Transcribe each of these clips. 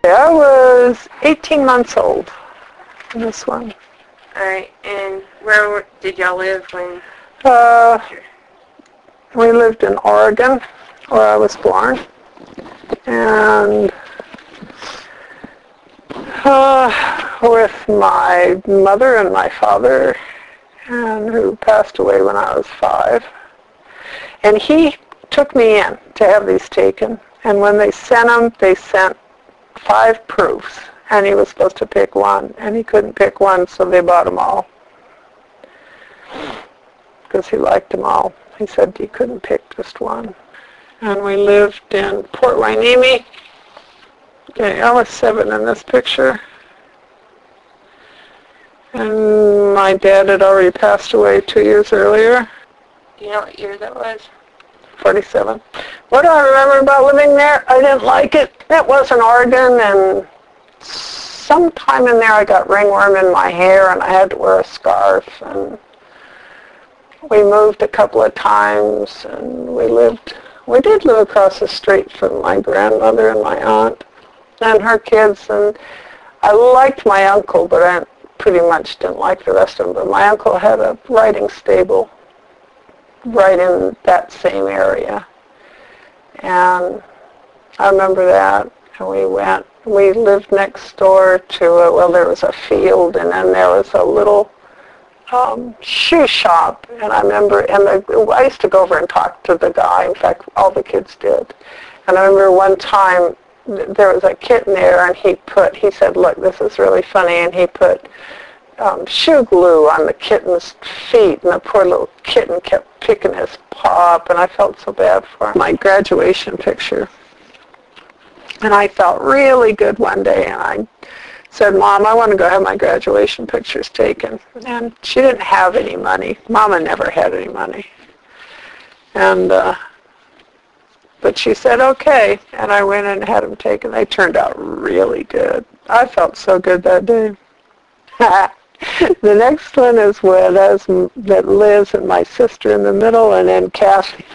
I was 18 months old in this one. All right, and where did y'all live when? We lived in Oregon, where I was born, and with my mother and my father, and who passed away when I was 5. And he took me in to have these taken. And when they sent them, they sent 5 proofs. And he was supposed to pick one. And he couldn't pick one, so they bought them all. Because he liked them all. He said he couldn't pick just one. And we lived in Port Hueneme. Okay, I was 7 in this picture. And my dad had already passed away 2 years earlier. Do you know what year that was? 47. What do I remember about living there? I didn't like it. It was in Oregon, and sometime in there I got ringworm in my hair, and I had to wear a scarf. And we moved a couple of times, and we did live across the street from my grandmother and my aunt and her kids. And I liked my uncle, but I pretty much didn't like the rest of them. But my uncle had a riding stable right in that same area. And I remember that. And we lived next door to there was a field, and then there was a little shoe shop. And I remember, I used to go over and talk to the guy. In fact, all the kids did. And I remember one time there was a kitten there, and he said, look, this is really funny, and he put shoe glue on the kitten's feet, and the poor little kitten kept picking his paw up, and I felt so bad for him. My graduation picture. And I felt really good one day, and I said, Mom, I want to go have my graduation pictures taken. And she didn't have any money. Mama never had any money. And but she said, okay, and I went and had them taken. They turned out really good. I felt so good that day. The next one is that Liz and my sister in the middle, and then Kathy.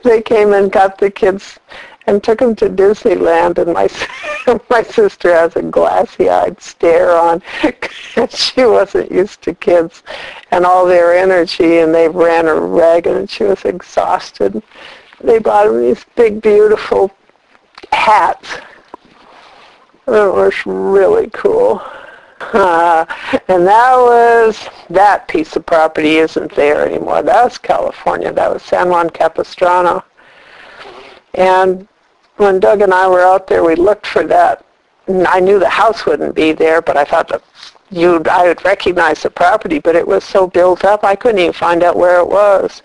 They came and got the kids and took them to Disneyland, and my sister has a glassy-eyed stare on. She wasn't used to kids and all their energy, and they ran her ragged, and she was exhausted. They bought them these big, beautiful hats. It was really cool. And that piece of property isn't there anymore. That was California. That was San Juan Capistrano. And when Doug and I were out there, we looked for that. And I knew the house wouldn't be there, but I thought that I would recognize the property, but it was so built up I couldn't even find out where it was.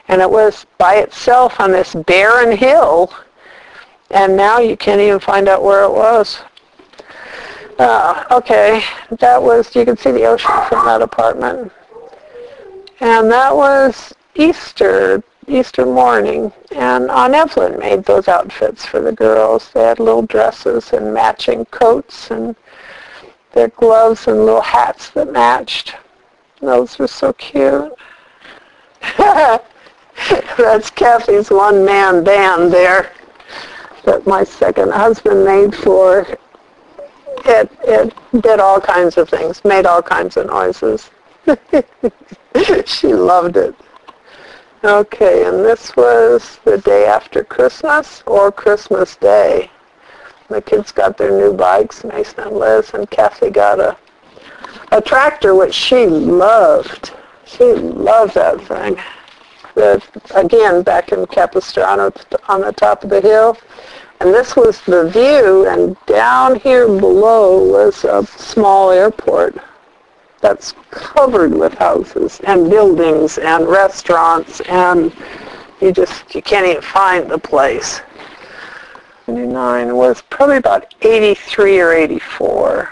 And it was by itself on this barren hill, and now you can't even find out where it was. Okay, you can see the ocean from that apartment. And that was Easter morning. And Aunt Evelyn made those outfits for the girls. They had little dresses and matching coats and their gloves and little hats that matched. Those were so cute. That's Kathy's one-man band there that my second husband made for. It did all kinds of things, made all kinds of noises. She loved it. Okay, and this was the day after Christmas, or Christmas Day. The kids got their new bikes, Mason and Liz, and Kathy got a tractor, which she loved. She loved that thing. Again, back in Capistrano on the top of the hill. And this was the view, and down here below was a small airport that's covered with houses and buildings and restaurants, and you can't even find the place. 79 was probably about 83 or 84.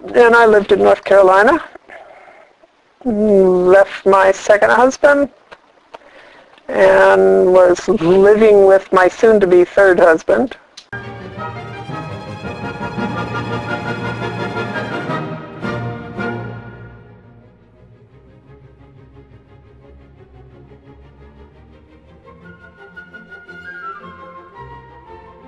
Then I lived in North Carolina, left my second husband, and was living with my soon-to-be third husband.